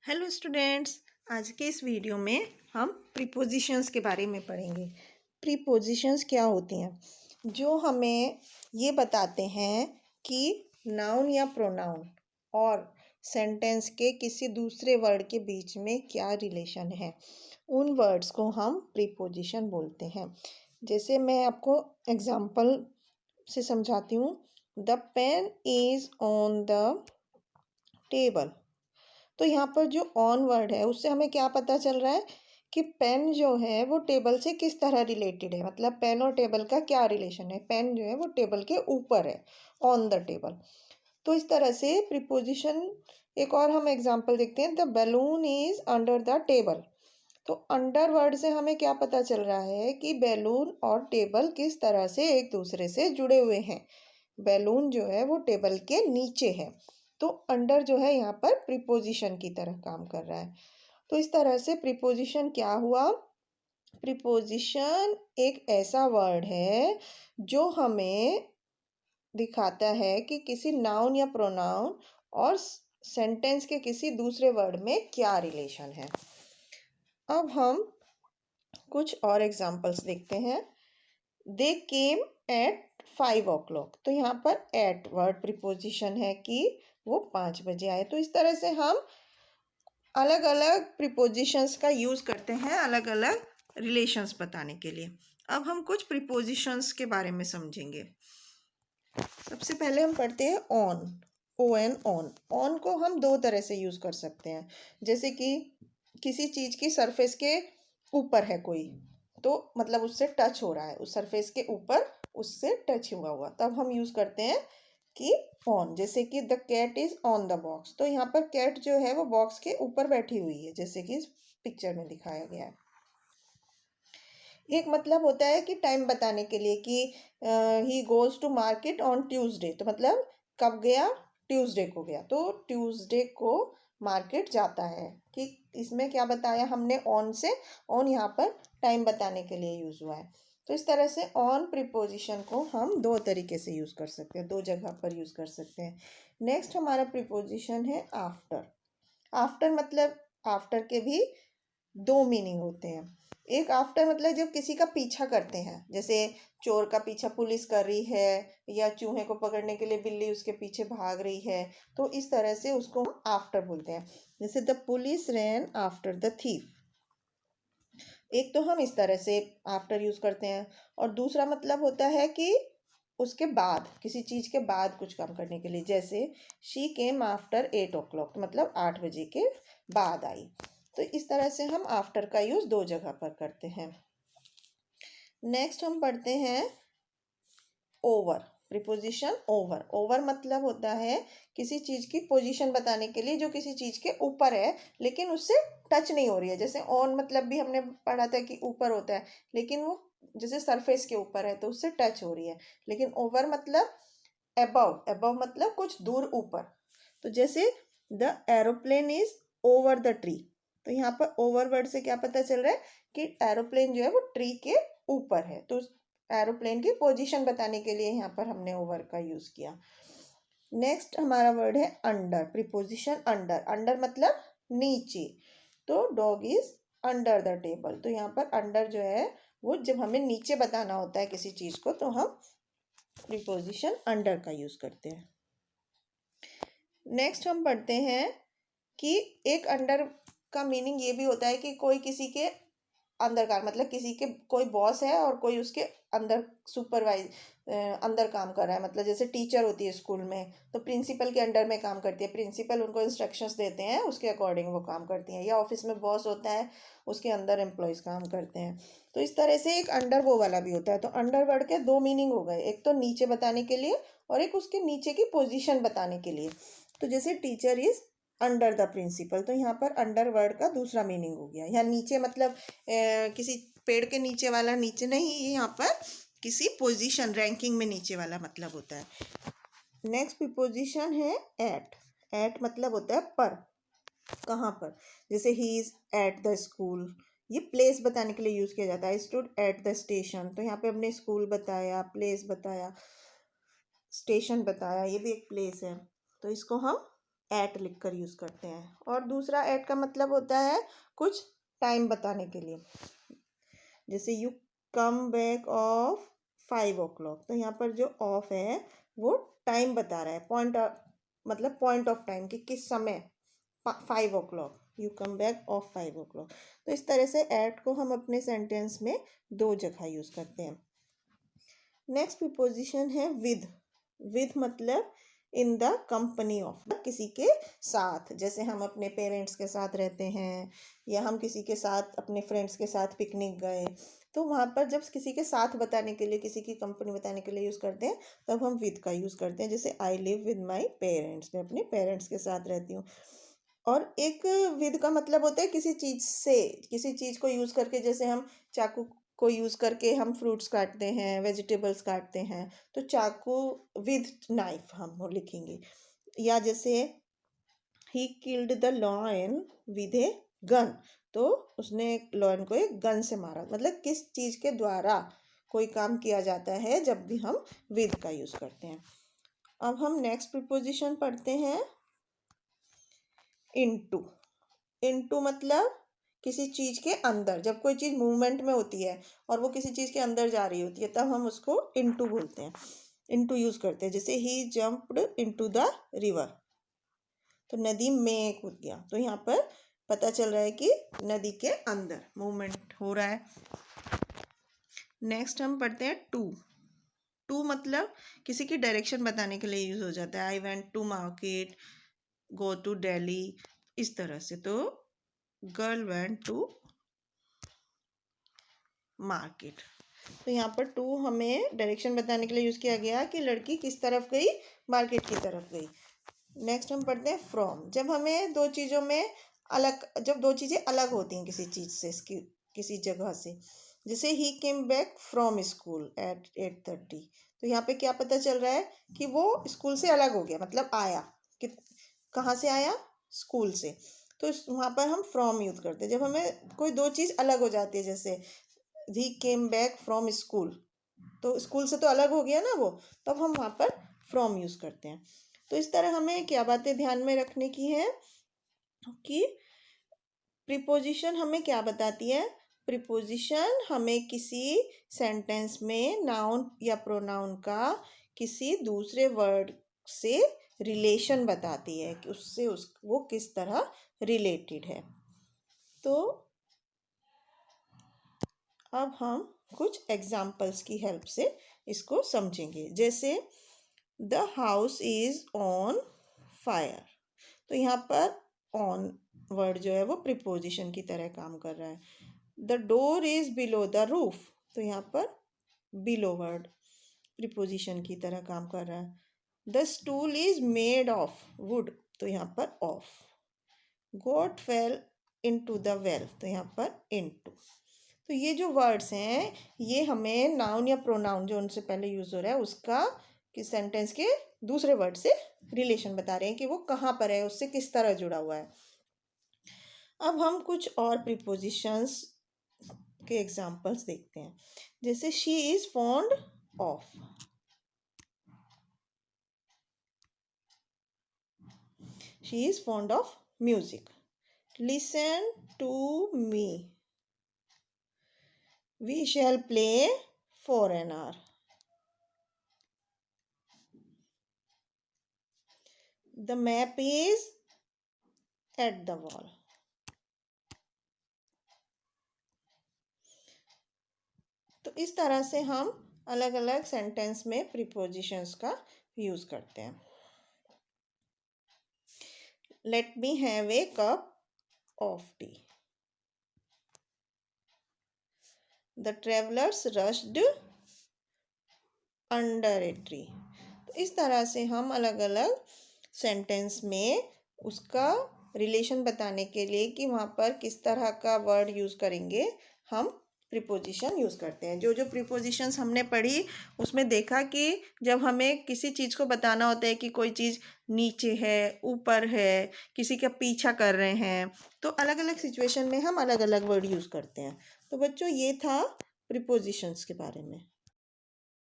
Hello students, आज के इस वीडियो में हम प्रीपोजिशंस के बारे में पढ़ेंगे। प्रीपोजिशंस क्या होती हैं? जो हमें ये बताते हैं कि नाउन या प्रोनाउन और सेंटेंस के किसी दूसरे वर्ड के बीच में क्या रिलेशन है, उन वर्ड्स को हम प्रीपोजिशन बोलते हैं। जैसे मैं आपको एग्जांपल से समझाती हूँ। The pen is on the table. तो यहाँ पर जो ऑन वर्ड है उससे हमें क्या पता चल रहा है कि पेन जो है वो टेबल से किस तरह रिलेटेड है। मतलब पेन और टेबल का क्या रिलेशन है। पेन जो है वो टेबल के ऊपर है, ऑन द टेबल। तो इस तरह से प्रीपोजिशन। एक और हम एग्जांपल देखते हैं। The balloon is under the table. तो अंडर वर्ड से हमें क्या पता चल रहा है कि बैलून और टेबल किस तरह से एक दूसरे से जुड़े हुए हैं। बैलून जो है वो टेबल के नीचे है। तो अंडर जो है यहाँ पर प्रीपोजिशन की तरह काम कर रहा है। तो इस तरह से प्रीपोजिशन क्या हुआ? प्रीपोजिशन एक ऐसा वर्ड है जो हमें दिखाता है कि किसी नाउन या प्रोनाउन और सेंटेंस के किसी दूसरे वर्ड में क्या रिलेशन है। अब हम कुछ और एग्जाम्पल्स देखते हैं। दे केम एट 5 o'clock। तो यहाँ पर एट वर्ड प्रीपोजिशन है कि वो 5 बजे आए। तो इस तरह से हम अलग अलग प्रीपोजिशंस का यूज़ करते हैं अलग अलग रिलेशंस बताने के लिए। अब हम कुछ प्रीपोजिशंस के बारे में समझेंगे। सबसे पहले हम पढ़ते हैं ऑन। ON on. ऑन को हम दो तरह से यूज़ कर सकते हैं। जैसे कि किसी चीज़ की सरफेस के ऊपर है कोई, तो मतलब उससे टच हो रहा है, उस सरफेस के ऊपर उससे टच हुआ तब हम यूज़ करते हैं कि ऑन। जैसे कि the cat is on the box. तो यहाँ पर कैट जो है वो बॉक्स के ऊपर बैठी हुई है, जैसे कि इस पिक्चर में दिखाया गया है। एक मतलब होता है कि टाइम बताने के लिए कि he goes to market on Tuesday. तो मतलब कब गया? ट्यूसडे को गया। तो ट्यूसडे को मार्केट जाता है। कि इसमें क्या बताया हमने ऑन से? ऑन यहाँ पर टाइम बताने के लिए यूज़ हुआ है। तो इस तरह से ऑन प्रीपोजिशन को हम दो तरीके से यूज़ कर सकते हैं, दो जगह पर यूज़ कर सकते हैं। नेक्स्ट हमारा प्रीपोजिशन है आफ्टर। आफ्टर मतलब आफ्टर के भी दो मीनिंग होते हैं। एक आफ्टर मतलब जब किसी का पीछा करते हैं, जैसे चोर का पीछा पुलिस कर रही है या चूहे को पकड़ने के लिए बिल्ली उसके पीछे भाग रही है, तो इस तरह से उसको हम आफ्टर बोलते हैं। जैसे the police rain after the thief. एक तो हम इस तरह से आफ्टर यूज करते हैं। और दूसरा मतलब होता है कि उसके बाद, किसी चीज के बाद कुछ काम करने के लिए। जैसे शी केम आफ्टर 8 o'clock। मतलब 8 बजे के बाद आई। तो इस तरह से हम आफ्टर का यूज दो जगह पर करते हैं। नेक्स्ट हम पढ़ते हैं ओवर। Preposition over. ओवर मतलब होता है किसी चीज की पोजीशन बताने के लिए जो किसी चीज के ऊपर है लेकिन उससे टच नहीं हो रही है। जैसे ऑन मतलब भी हमने पढ़ा था कि ऊपर होता है, लेकिन वो जैसे सरफेस के ऊपर है तो उससे टच हो रही है। लेकिन ओवर मतलब अबव। अबव मतलब कुछ दूर ऊपर। तो जैसे the aeroplane is over the tree. तो यहाँ पर ओवर वर्ड से क्या पता चल रहा है कि एरोप्लेन जो है वो ट्री के ऊपर है। तो एरोप्लेन की पोजीशन बताने के लिए यहाँ पर हमने ओवर का यूज किया। नेक्स्ट हमारा वर्ड है अंडर। Preposition under. अंडर मतलब नीचे। तो dog is under the table. तो यहाँ पर अंडर जो है वो जब हमें नीचे बताना होता है किसी चीज को तो हम प्रीपोजिशन अंडर का यूज करते हैं। नेक्स्ट हम पढ़ते हैं कि एक अंडर का मीनिंग ये भी होता है कि कोई किसी के अंदर का, मतलब किसी के कोई बॉस है और कोई उसके अंदर सुपरवाइज अंदर काम कर रहा है। मतलब जैसे टीचर होती है स्कूल में तो प्रिंसिपल के अंडर में काम करती है। प्रिंसिपल उनको इंस्ट्रक्शंस देते हैं, उसके अकॉर्डिंग वो काम करती हैं। या ऑफिस में बॉस होता है, उसके अंदर एम्प्लॉयज़ काम करते हैं। तो इस तरह से एक अंडर वो वाला भी होता है। तो अंडर वर्ड के दो मीनिंग हो गए, एक तो नीचे बताने के लिए और एक उसके नीचे की पोजिशन बताने के लिए। तो जैसे teacher is under the principal, तो यहाँ पर अंडर वर्ड का दूसरा मीनिंग हो गया। यहाँ नीचे मतलब किसी पेड़ के नीचे वाला नीचे नहीं, ये यहाँ पर किसी पोजीशन रैंकिंग में नीचे वाला मतलब होता है। नेक्स्ट प्रीपोजिशन है एट। एट मतलब होता है पर, कहाँ पर। जैसे he is at the school, ये प्लेस बताने के लिए यूज किया जाता है। Stood at the station. तो यहाँ पे हमने स्कूल बताया, प्लेस बताया, स्टेशन बताया, ये भी एक प्लेस है। तो इसको हम एट लिखकर यूज़ करते हैं। और दूसरा एट का मतलब होता है कुछ टाइम बताने के लिए, जैसे you come back of 5 o'clock, तो यहाँ पर जो ऑफ है वो टाइम बता रहा है, पॉइंट मतलब पॉइंट ऑफ टाइम कि किस समय, 5 o'clock, you come back of 5 o'clock। तो इस तरह से एट को हम अपने सेंटेंस में 2 जगह यूज़ करते हैं। नेक्स्ट प्रीपोजिशन है विद। विद मतलब इन द कंपनी ऑफ, किसी के साथ, जैसे हम अपने पेरेंट्स के साथ रहते हैं या हम किसी के साथ अपने फ्रेंड्स के साथ पिकनिक गए, तो वहाँ पर जब किसी के साथ बताने के लिए, किसी की कंपनी बताने के लिए यूज़ करते हैं तब हम विद का यूज़ करते हैं। जैसे I live with my parents, मैं अपने पेरेंट्स के साथ रहती हूँ। और एक विद का मतलब होता है किसी चीज़ से, किसी चीज़ को यूज़ करके, जैसे हम चाकू को यूज़ करके हम फ्रूट्स काटते हैं, वेजिटेबल्स काटते हैं, तो चाकू विद नाइफ हम वो लिखेंगे। या जैसे he killed the lion with a gun, तो उसने लॉयन को एक गन से मारा, मतलब किस चीज़ के द्वारा कोई काम किया जाता है जब भी हम विद का यूज़ करते हैं। अब हम नेक्स्ट प्रीपोजिशन पढ़ते हैं इनटू। इनटू मतलब किसी चीज़ के अंदर, जब कोई चीज़ मूवमेंट में होती है और वो किसी चीज़ के अंदर जा रही होती है तब हम उसको इनटू बोलते हैं, इनटू यूज़ करते हैं। जैसे ही जंप्ड इनटू द रिवर, तो नदी में कूद गया, तो यहाँ पर पता चल रहा है कि नदी के अंदर मूवमेंट हो रहा है। नेक्स्ट हम पढ़ते हैं टू। टू मतलब किसी की डायरेक्शन बताने के लिए यूज़ हो जाता है। I went to market, go to Delhi, इस तरह से। तो गर्ल वेंट टू मार्केट, तो यहाँ पर टू हमें डायरेक्शन बताने के लिए यूज़ किया गया कि लड़की किस तरफ गई, मार्केट की तरफ गई। नेक्स्ट हम पढ़ते हैं फ्रॉम। जब हमें दो चीज़ों में अलग, जब दो चीज़ें अलग होती हैं किसी चीज़ से, किसी जगह से, जैसे ही came back from school at 8:30, तो यहाँ पे क्या पता चल रहा है कि वो स्कूल से अलग हो गया, मतलब आया, कि कहाँ से आया, स्कूल से। तो वहाँ पर हम फ्रॉम यूज़ करते हैं जब हमें कोई दो चीज़ अलग हो जाती है। जैसे ही केम बैक फ्रॉम स्कूल, तो स्कूल से तो अलग हो गया ना वो, तब हम वहाँ पर फ्रॉम यूज़ करते हैं। तो इस तरह हमें क्या बातें ध्यान में रखने की है कि प्रीपोजिशन हमें क्या बताती है। प्रीपोजिशन हमें किसी सेंटेंस में नाउन या प्रोनाउन का किसी दूसरे वर्ड से रिलेशन बताती है कि उससे वो किस तरह रिलेटेड है। तो अब हम कुछ एग्जाम्पल्स की हेल्प से इसको समझेंगे। जैसे the house is on fire, तो यहाँ पर ऑन वर्ड जो है वो प्रीपोजिशन की तरह काम कर रहा है। The door is below the roof, तो यहाँ पर बिलो वर्ड प्रीपोजिशन की तरह काम कर रहा है। The stool is made of wood, तो यहाँ पर of. Goat fell into the well, तो यहाँ पर इनटू। तो ये जो वर्ड्स हैं ये हमें नाउन या प्रोनाउन जो उनसे पहले यूज़ हो रहा है उसका किस सेंटेंस के दूसरे वर्ड से रिलेशन बता रहे हैं कि वो कहाँ पर है, उससे किस तरह जुड़ा हुआ है। अब हम कुछ और प्रीपोजिशंस के एग्जाम्पल्स देखते हैं। जैसे she is fond of, she is fond of music. Listen to me, we shall play for an hour. The map is at the wall. तो इस तरह से हम अलग अलग सेंटेंस में प्रीपोजिशंस का यूज़ करते हैं। Let me have a cup of tea. The travelers rushed under a tree. तो इस तरह से हम अलग अलग सेंटेंस में उसका रिलेशन बताने के लिए कि वहाँ पर किस तरह का वर्ड यूज़ करेंगे हम प्रीपोजिशन यूज़ करते हैं। जो जो प्रीपोजिशंस हमने पढ़ी उसमें देखा कि जब हमें किसी चीज़ को बताना होता है कि कोई चीज़ नीचे है, ऊपर है, किसी का पीछा कर रहे हैं, तो अलग अलग सिचुएशन में हम अलग अलग वर्ड यूज़ करते हैं। तो बच्चों ये था प्रीपोजिशंस के बारे में।